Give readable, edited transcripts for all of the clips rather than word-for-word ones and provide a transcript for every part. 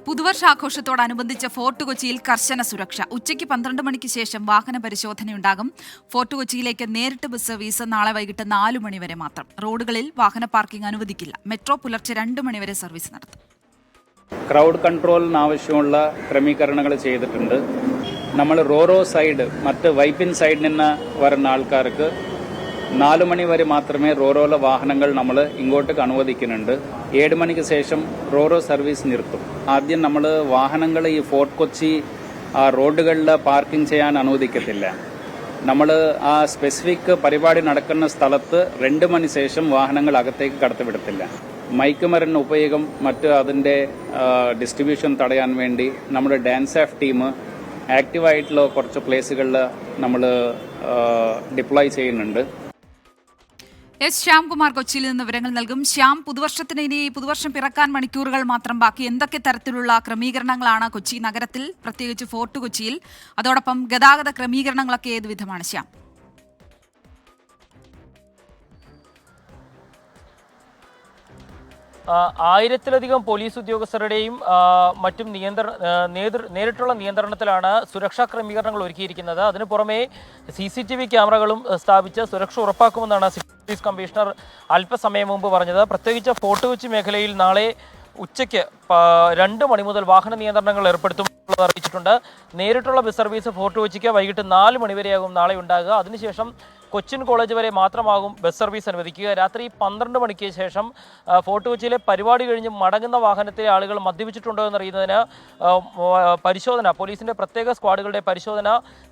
പുതുവർഷാഘോഷത്തോടനുബന്ധിച്ച് fort കൊച്ചിയിൽ കർശന സുരക്ഷ. ഉച്ചയ്ക്ക് 12 മണിക്ക് ശേഷം വാഹന പരിശോധനയുണ്ടാകും. ഫോർട്ട് കൊച്ചിയിലേക്ക് നേരിട്ട് ബസ് സർവീസ് നാളെ വൈകിട്ട് 4 മണി വരെ മാത്രം. റോഡുകളിൽ വാഹന പാർക്കിംഗ് അനുവദിക്കില്ല. മെട്രോ പുലർച്ചെ 2 മണി വരെ സർവീസ് നടത്തും. ക്രൗഡ് കൺട്രോളിന് ആവശ്യമുള്ള ക്രമീകരണങ്ങൾ ചെയ്തിട്ടുണ്ട്. നമ്മൾ റോറോ സൈഡ് മറ്റ് വൈപ്പിൻ സൈഡിൽ നിന്ന് വരുന്ന ആൾക്കാർക്ക് 4 മണി വരെ മാത്രമേ റോറോയിലെ വാഹനങ്ങൾ നമ്മൾ ഇങ്ങോട്ടേക്ക് അനുവദിക്കുന്നുണ്ട്. 7 മണിക്ക് ശേഷം റോറോ സർവീസ് നിർത്തും. ആദ്യം നമ്മൾ വാഹനങ്ങൾ ഈ ഫോർട്ട് കൊച്ചി റോഡുകളിൽ പാർക്കിംഗ് ചെയ്യാൻ അനുവദിക്കത്തില്ല. നമ്മൾ ആ സ്പെസിഫിക് പരിപാടി നടക്കുന്ന സ്ഥലത്ത് 2 മണി ശേഷം വാഹനങ്ങൾ അകത്തേക്ക് കടത്തിവിടത്തില്ല. മയക്കുമരുന്ന് ഉപയോഗം മറ്റ് അതിൻ്റെ ഡിസ്ട്രിബ്യൂഷൻ തടയാൻ വേണ്ടി നമ്മുടെ ഡാൻസ് ഓഫ് ടീം ആക്റ്റീവായിട്ടുള്ള കുറച്ച് പ്ലേസുകളിൽ നമ്മൾ ഡിപ്ലോയ് ചെയ്യുന്നുണ്ട്. എസ് ശ്യാംകുമാർ കൊച്ചിയിൽ നിന്ന് വിവരങ്ങൾ നൽകും. ശ്യാം, പുതുവർഷം പിറക്കാൻ മണിക്കൂറുകൾ മാത്രം ബാക്കി. എന്തൊക്കെ തരത്തിലുള്ള ക്രമീകരണങ്ങളാണ് കൊച്ചി നഗരത്തിൽ, പ്രത്യേകിച്ച് ഫോർട്ട് കൊച്ചിയിൽ? അതോടൊപ്പം ഗതാഗത ക്രമീകരണങ്ങളൊക്കെ ഏത് വിധമാണ് ശ്യാം? ആയിരത്തിലധികം പോലീസ് ഉദ്യോഗസ്ഥരുടെയും മറ്റും നേരിട്ടുള്ള നിയന്ത്രണത്തിലാണ് സുരക്ഷാ ക്രമീകരണങ്ങൾ ഒരുക്കിയിരിക്കുന്നത്. അതിനു പുറമെ CCTV ക്യാമറകളും സ്ഥാപിച്ച് സുരക്ഷ ഉറപ്പാക്കുമെന്നാണ് പോലീസ് കമ്മീഷണർ അല്പസമയം മുമ്പ് പറഞ്ഞത്. പ്രത്യേകിച്ച് ഫോർട്ട് കൊച്ചി മേഖലയിൽ നാളെ ഉച്ചയ്ക്ക് 2 മണി മുതൽ വാഹന നിയന്ത്രണങ്ങൾ ഏർപ്പെടുത്തുമെന്നുള്ളത് അറിയിച്ചിട്ടുണ്ട്. നേരിട്ടുള്ള ബസ് സർവീസ് ഫോർട്ട് കൊച്ചിക്ക് വൈകിട്ട് 4 മണി വരെയാകും നാളെ ഉണ്ടാകുക. അതിനുശേഷം കൊച്ചിൻ കോളേജ് വരെ മാത്രമാകും ബസ് സർവീസ് അനുവദിക്കുക. രാത്രി 12 മണിക്ക് ശേഷം ഫോർട്ട് കൊച്ചിയിലെ പരിപാടി കഴിഞ്ഞ് മടങ്ങുന്ന വാഹനത്തിലെ ആളുകൾ മദ്യപിച്ചിട്ടുണ്ടോ എന്നറിയുന്നതിന് പരിശോധന, പോലീസിൻ്റെ പ്രത്യേക സ്ക്വാഡുകളുടെ പരിശോധന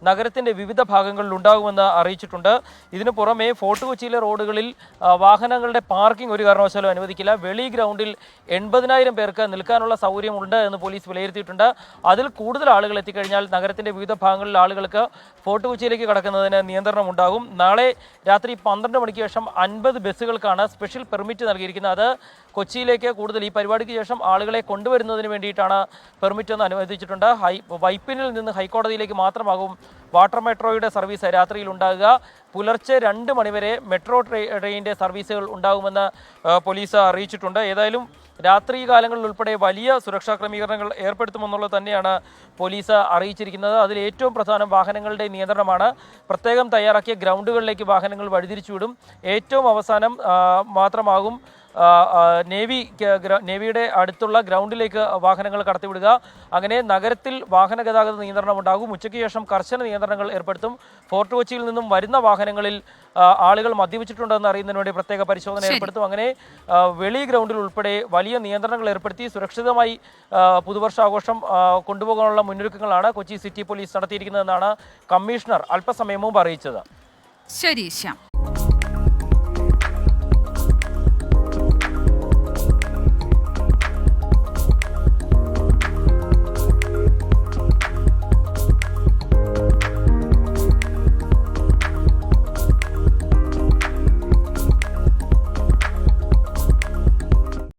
നഗരത്തിൻ്റെ വിവിധ ഭാഗങ്ങളിൽ ഉണ്ടാകുമെന്ന് അറിയിച്ചിട്ടുണ്ട്. ഇതിനു പുറമെ ഫോർട്ട് കൊച്ചിയിലെ റോഡുകളിൽ വാഹനങ്ങളുടെ പാർക്കിംഗ് ഒരു കാരണവശാലും അനുവദിക്കില്ല. വെളി ഗ്രൗണ്ടിൽ 80,000 പേർക്ക് നിൽക്കാനുള്ള സൗകര്യമുണ്ട് എന്ന് പോലീസ് വിലയിരുത്തിയിട്ടുണ്ട്. അതിൽ കൂടുതൽ ആളുകൾ എത്തിക്കഴിഞ്ഞാൽ നഗരത്തിൻ്റെ വിവിധ ഭാഗങ്ങളിലെ ആളുകൾക്ക് ഫോർട്ട് കൊച്ചിയിലേക്ക് കടക്കുന്നതിന് നിയന്ത്രണം ഉണ്ടാകും. നാളെ രാത്രി 12 മണിക്ക് ശേഷം 50 ബസ്സുകൾക്കാണ് സ്പെഷ്യൽ പെർമിറ്റ് നൽകിയിരിക്കുന്നത്. അത് കൊച്ചിയിലേക്ക് കൂടുതൽ ഈ പരിപാടിക്ക് ശേഷം ആളുകളെ കൊണ്ടുവരുന്നതിന് വേണ്ടിയിട്ടാണ് പെർമിറ്റ് എന്ന് അനുവദിച്ചിട്ടുണ്ട്. വൈപ്പിനിൽ നിന്ന് ഹൈക്കോടതിയിലേക്ക് മാത്രമാകും വാട്ടർ മെട്രോയുടെ സർവീസ് രാത്രിയിൽ ഉണ്ടാകുക. പുലർച്ചെ 2 മണിവരെ മെട്രോ ട്രെയിനിൻ്റെ സർവീസുകൾ ഉണ്ടാകുമെന്ന് പോലീസ് അറിയിച്ചിട്ടുണ്ട്. ഏതായാലും രാത്രി കാലങ്ങളിൽ ഉൾപ്പെടെ വലിയ സുരക്ഷാ ക്രമീകരണങ്ങൾ ഏർപ്പെടുത്തുമെന്നുള്ളത് തന്നെയാണ് പോലീസ് അറിയിച്ചിരിക്കുന്നത്. അതിൽ ഏറ്റവും പ്രധാനം വാഹനങ്ങളുടെ നിയന്ത്രണമാണ്. പ്രത്യേകം തയ്യാറാക്കിയ ഗ്രൗണ്ടുകളിലേക്ക് വാഹനങ്ങൾ വഴിതിരിച്ചുവിടും. ഏറ്റവും അവസാനം മാത്രമാകും നേവിയുടെ അടുത്തുള്ള ഗ്രൗണ്ടിലേക്ക് വാഹനങ്ങൾ കടത്തിവിടുക. അങ്ങനെ നഗരത്തിൽ വാഹന ഗതാഗത നിയന്ത്രണം ഉണ്ടാകും. ഉച്ചയ്ക്ക് ശേഷം കർശന നിയന്ത്രണങ്ങൾ ഏർപ്പെടുത്തും. ഫോർട്ട് കൊച്ചിയിൽ നിന്നും വരുന്ന വാഹനങ്ങളിൽ ആളുകൾ മദ്യപിച്ചിട്ടുണ്ടെന്ന് അറിയുന്നതിന് വേണ്ടി പ്രത്യേക പരിശോധന ഏർപ്പെടുത്തും. അങ്ങനെ വെളി ഗ്രൗണ്ടിൽ ഉൾപ്പെടെ വലിയ നിയന്ത്രണങ്ങൾ ഏർപ്പെടുത്തി സുരക്ഷിതമായി പുതുവർഷാഘോഷം കൊണ്ടുപോകാനുള്ള മുന്നൊരുക്കങ്ങളാണ് കൊച്ചി സിറ്റി പോലീസ് നടത്തിയിരിക്കുന്നതെന്നാണ് കമ്മീഷണർ അല്പസമയം മുമ്പ് അറിയിച്ചത്. ശരി ശ്യാം.